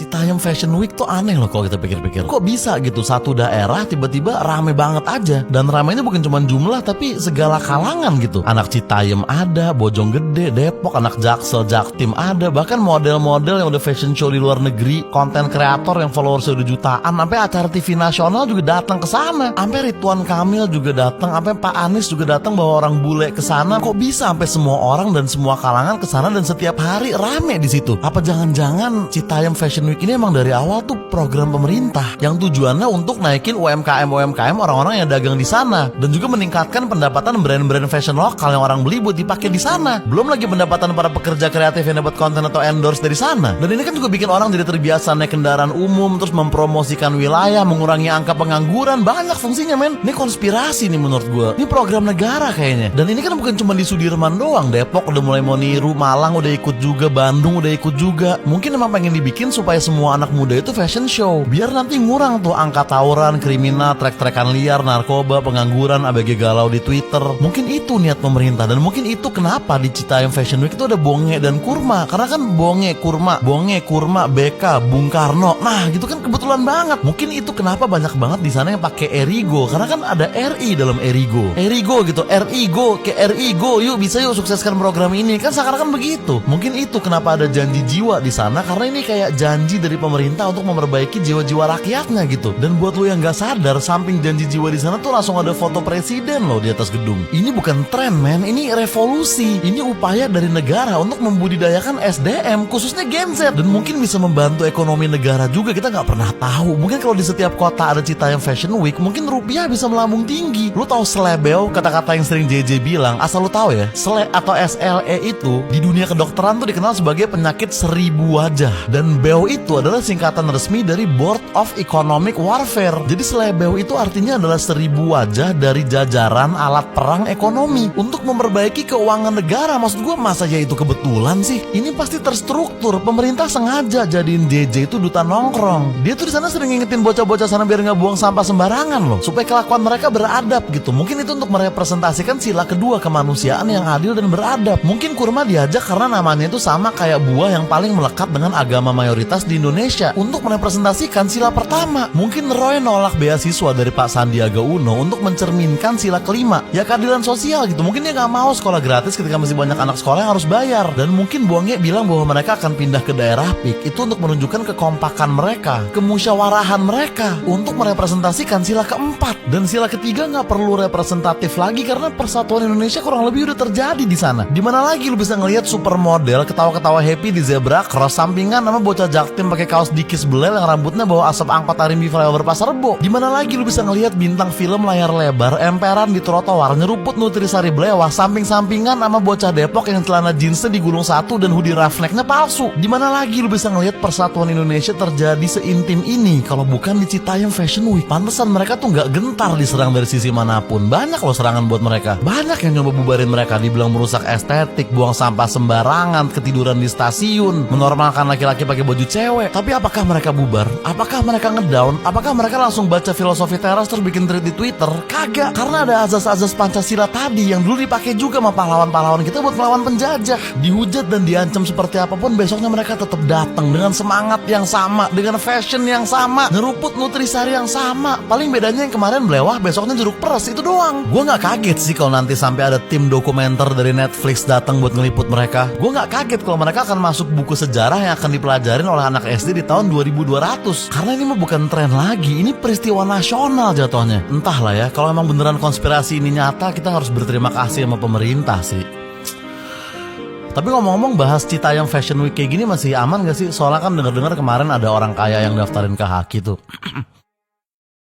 Citayam Fashion Week tuh aneh loh kalau kita pikir-pikir. Kok bisa gitu satu daerah tiba-tiba rame banget aja. Dan ramenya bukan cuma jumlah tapi segala kalangan gitu. Anak Citayam ada, Bojonggede, Depok, anak Jaksel, Jaktim ada. Bahkan model-model yang udah fashion show di luar negeri, konten kreator yang followersnya udah jutaan, sampai acara TV nasional juga datang ke sana. Sampai Ridwan Kamil juga datang, sampai Pak Anies juga datang bawa orang bule ke sana. Kok bisa sampai semua orang dan semua kalangan ke sana dan setiap hari rame di situ? Apa jangan-jangan Citayam Fashion Week ini emang dari awal tuh program pemerintah yang tujuannya untuk naikin UMKM orang-orang yang dagang di sana dan juga meningkatkan pendapatan brand-brand fashion lokal yang orang beli buat dipakai di sana. Belum lagi pendapatan para pekerja kreatif yang dapat konten atau endorse dari sana. Dan ini kan juga bikin orang jadi terbiasa naik kendaraan umum, terus mempromosikan wilayah, mengurangi angka pengangguran. Banyak fungsinya, men. Ini konspirasi nih menurut gue. Ini program negara kayaknya. Dan ini kan bukan cuma di Sudirman doang. Depok udah mulai mau niru, Malang udah ikut juga, Bandung udah ikut juga. Mungkin emang pengen dibikin supaya semua anak muda itu fashion show. Biar nanti ngurang tuh angka tawuran, kriminal, trek-trekan liar, narkoba, pengangguran, ABG galau di Twitter. Mungkin itu niat pemerintah. Dan mungkin itu kenapa di Citayam Fashion Week itu ada bonge dan kurma. Karena kan bonge, kurma, BK, Bung Karno. Nah gitu kan kebetulan banget. Mungkin itu kenapa banyak banget di sana yang pakai Erigo. Karena kan ada RI dalam Erigo. Erigo gitu, RIGO, kayak RIGO. Yuk bisa yuk sukseskan program ini. Kan seakan-akan begitu. Mungkin itu kenapa ada janji jiwa di sana. Karena ini kayak janji dari pemerintah untuk memperbaiki jiwa-jiwa rakyatnya gitu. Dan buat lo yang gak sadar, samping janji jiwa di sana tuh langsung ada foto presiden loh di atas gedung. Ini bukan tren, men. Ini revolusi. Ini upaya dari negara untuk membudidayakan SDM, khususnya Gen Z. Dan mungkin bisa membantu ekonomi negara juga. Kita gak pernah tahu. Mungkin kalau di setiap kota ada Citayam Fashion Week, mungkin rupiah bisa melambung tinggi. Lu tahu slebeo, kata-kata yang sering JJ bilang. Asal lu tahu ya, sle atau SLE itu di dunia kedokteran tuh dikenal sebagai penyakit 1000 wajah. Dan BEW itu adalah singkatan resmi dari Board of Economic Warfare. Jadi slebeo itu artinya adalah 1000 wajah dari jajaran alat perang ekonomi untuk memperbaiki keuangan negara. Maksud gue, masa ya itu kebetulan sih? Ini pasti terstruktur. Pemerintah sengaja jadiin JJ itu duta nongkrong. Dia tuh di sana sering ngingetin bocah-bocah sana biar nggak buang sampah sembarangan loh, supaya kelakuan mereka beradab gitu. Mungkin itu untuk merepresentasikan sila kedua kemanusiaan yang adil dan beradab. Mungkin kurma diajak karena namanya itu sama kayak buah yang paling melekat dengan agama mayoritas di Indonesia, untuk merepresentasikan sila pertama. Mungkin Roy nolak beasiswa dari Pak Sandiaga Uno untuk mencerminkan sila kelima, ya keadilan sosial gitu. Mungkin dia nggak mau sekolah gratis ketika masih banyak anak sekolah yang harus bayar. Dan mungkin Bonge bilang bahwa mereka akan pindah ke daerah PIK itu untuk menunjukkan kekompakan mereka, kemusyawarahan mereka, untuk merepresentasikan sila keempat. Dan sila ketiga nggak perlu representatif lagi karena persatuan Indonesia kurang lebih udah terjadi di sana. Dimana lagi lu bisa ngelihat supermodel ketawa-ketawa happy di zebra cross sampingan sama bocah Jaktim pakai kaos dikis belel yang rambutnya bawa asap angkot Arimbi flyover Pasar Rebo. Dimana lagi lu bisa ngelihat bintang film layar lebar emperan di trotoar nyeruput Nutrisari Blewah samping-sampingan sama bocah Depok yang celana jeansnya digulung satu dan hoodie roughnecknya palsu. Dimana lagi lu bisa ngelihat persatuan Indonesia terjadi seintim ini kalau bukan di Citayam Fashion Week? Pantesan mereka tuh nggak gentar diserang dari sisi manapun. Banyak loh serangan buat mereka. Banyak yang nyoba bubarin mereka, dibilang merusak estetik, buang sampah sembarangan, ketiduran di stasiun, menormalkan laki-laki pakai baju cewek. Tapi apakah mereka bubar? Apakah mereka ngedown? Apakah mereka langsung baca filosofi teras terus bikin tweet di Twitter? Kagak. Karena ada azas-azas Pancasila tadi yang dulu dipakai juga sama pahlawan-pahlawan kita buat melawan penjajah. Dihujat dan diancam seperti apapun, besoknya mereka tetap datang dengan semangat yang sama, dengan fashion yang sama, nyeruput Nutrisari yang sama. Paling bedanya yang kemarin Blewah, besoknya jeruk peres, itu doang. Gue gak kaget sih kalau nanti sampai ada tim dokumenter dari Netflix datang buat ngeliput mereka. Gue gak kaget kalau mereka akan masuk buku sejarah yang akan dipelajarin oleh anak SD di tahun 2200. Karena ini mah bukan tren lagi, ini peristiwa nasional jatuhnya. Entahlah ya, kalau emang beneran konspirasi ini nyata, kita harus berterima kasih sama pemerintah sih. Tapi ngomong-ngomong bahas Citayam Fashion Week kayak gini masih aman gak sih? Soalnya kan denger-dengar kemarin ada orang kaya yang daftarin ke Haki tuh.